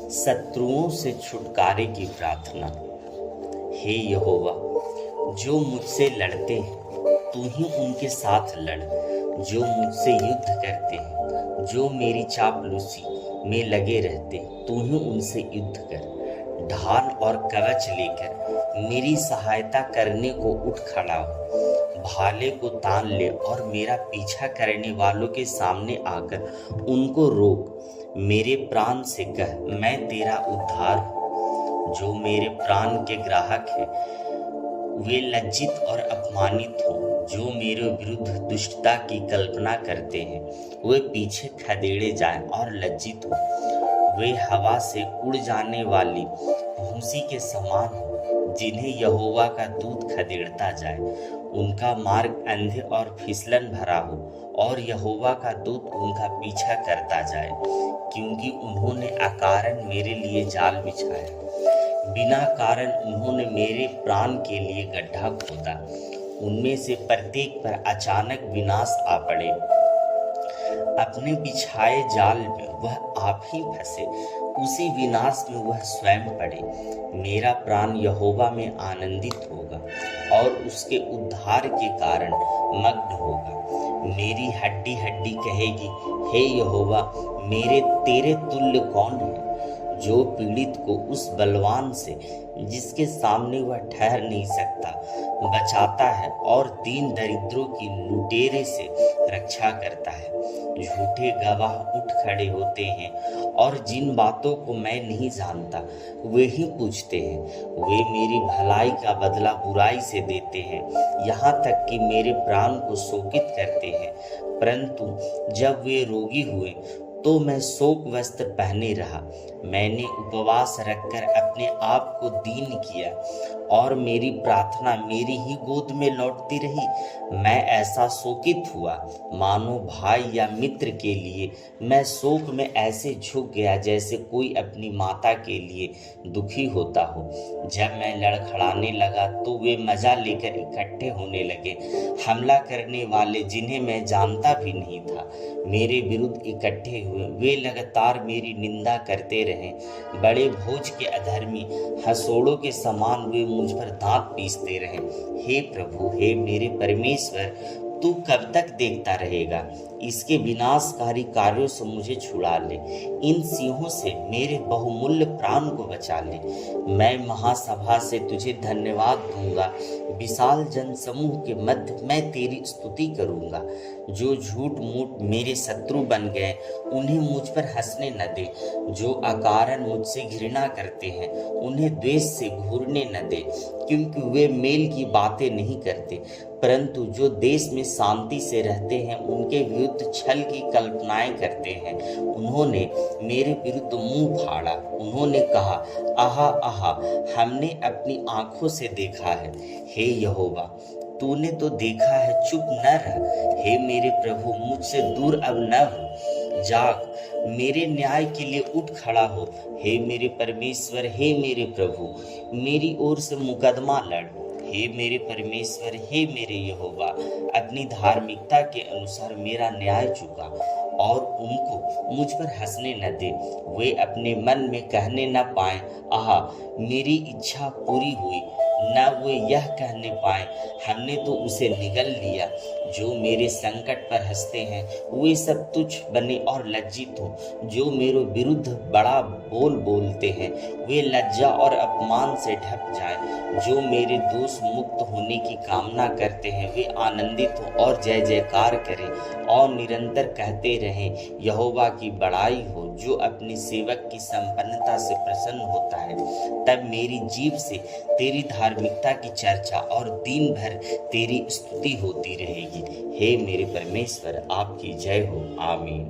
शत्रुओं से छुटकारे की प्रार्थना। हे यहोवा, जो मुझसे लड़ते हैं तू ही उनके साथ लड़। जो मुझसे युद्ध करते हैं, जो मेरी चापलूसी में लगे रहते, तू ही उनसे युद्ध कर। ढाल और कवच लेकर मेरी सहायता करने को उठ खड़ा हो। भाले को तान ले और मेरा पीछा करने वालों के सामने आकर उनको रोक। मेरे प्राण से कह, मैं तेरा उद्धार हूँ। जो मेरे प्राण के ग्राहक हैं वे लज्जित और अपमानित हों। जो मेरे विरुद्ध दुष्टता की कल्पना करते हैं वे पीछे खदेड़े जाएं और लज्जित हों। वे हवा से उड़ जाने वाली भूसी के समान हो, जिन्हें यहोवा का दूत खदेड़ता जाए। उनका मार्ग अंधे और फिसलन भरा हो और यहोवा का दूत उनका पीछा करता जाए, क्योंकि उन्होंने अकारण मेरे लिए जाल बिछाया। बिना कारण उन्होंने मेरे प्राण के लिए गड्ढा खोदा। उनमें से प्रत्येक पर अचानक विनाश आ पड़े। अपने बिछाए जाल में वह आप ही फंसे, उसी विनाश में वह स्वयं पड़े। मेरा प्राण यहोवा में आनंदित होगा और उसके उद्धार के कारण मग्न होगा। मेरी हड्डी हड्डी कहेगी, हे यहोवा, मेरे तेरे तुल्य कौन है? जो पीड़ित को उस बलवान से, जिसके सामने वह ठहर नहीं सकता, बचाता है और दीन दरिद्रों की लुटेरे से रक्षा करता है। झूठे गवाह उठ खड़े होते हैं और जिन बातों को मैं नहीं जानता वे ही पूछते हैं। वे मेरी भलाई का बदला बुराई से देते हैं, यहाँ तक कि मेरे प्राण को शोकित करते हैं। परंतु जब वे रोगी हुए तो मैं शोक वस्त्र पहने रहा। मैंने उपवास रखकर अपने आप को दीन किया और मेरी प्रार्थना मेरी ही गोद में लौटती रही। मैं ऐसा शोकित हुआ मानो भाई या मित्र के लिए मैं शोक में ऐसे झुक गया जैसे कोई अपनी माता के लिए दुखी होता हो। जब मैं लड़खड़ाने लगा तो वे मजा लेकर इकट्ठे होने लगे। हमला करने वाले, जिन्हें मैं जानता भी नहीं था, मेरे विरुद्ध इकट्ठे हुए। वे लगातार मेरी निंदा करते रहे। बड़े भोज के अधर्मी हसोड़ों के समान वे मुझ पर दांत पीसते रहे। हे प्रभु, हे मेरे परमेश्वर, तू कब तक देखता रहेगा? इसके विनाशकारी कार्यों से मुझे छुड़ा ले। इन सिंहों से मेरे बहुमूल्य प्राण को बचा ले। मैं महासभा से तुझे धन्यवाद दूंगा। विशाल जनसमूह के मध्य मैं तेरी स्तुति करूंगा। जो झूठ मूठ मेरे शत्रु बन गए उन्हें मुझ पर हंसने न दे। जो अकारण मुझसे घृणा करते हैं उन्हें द्वेष से घूरने न दे, क्योंकि वे मेल की बातें नहीं करते। परंतु जो देश में शांति से रहते हैं उनके विरुद्ध छल की कल्पनाएं करते हैं। उन्होंने मेरे विरुद्ध मुंह फाड़ा। उन्होंने कहा, आहा आहा, हमने अपनी आंखों से देखा है। हे यहोवा, तूने तो देखा है, चुप न रह। हे मेरे प्रभु, मुझसे दूर अब न हो। जाग, मेरे न्याय के लिए उठ खड़ा हो। हे मेरे परमेश्वर, हे मेरे प्रभु, मेरी ओर से मुकदमा लड़। हे मेरे परमेश्वर, हे मेरे यहोवा, अपनी धार्मिकता के अनुसार मेरा न्याय चुका और उनको मुझ पर हंसने न दे। वे अपने मन में कहने न पाए, आहा, मेरी इच्छा पूरी हुई। न वे यह कहने पाए, हमने तो उसे निगल लिया। जो मेरे संकट पर हंसते हैं वे सब तुच्छ बने और लज्जित हो। जो मेरे विरुद्ध बड़ा बोल बोलते हैं वे लज्जा और अपमान से ढक जाएं। जो मेरे दोष मुक्त होने की कामना करते हैं वे आनंदित हो और जय जयकार करें और निरंतर कहते रहें, यहोवा की बड़ाई हो। जो अपने सेवक की संपन्नता से प्रसन्न होता है, तब मेरी जीभ से तेरी धार्मिकता की चर्चा और दिन भर तेरी स्तुति होती रहेगी। हे मेरे परमेश्वर, आपकी जय हो। आमीन।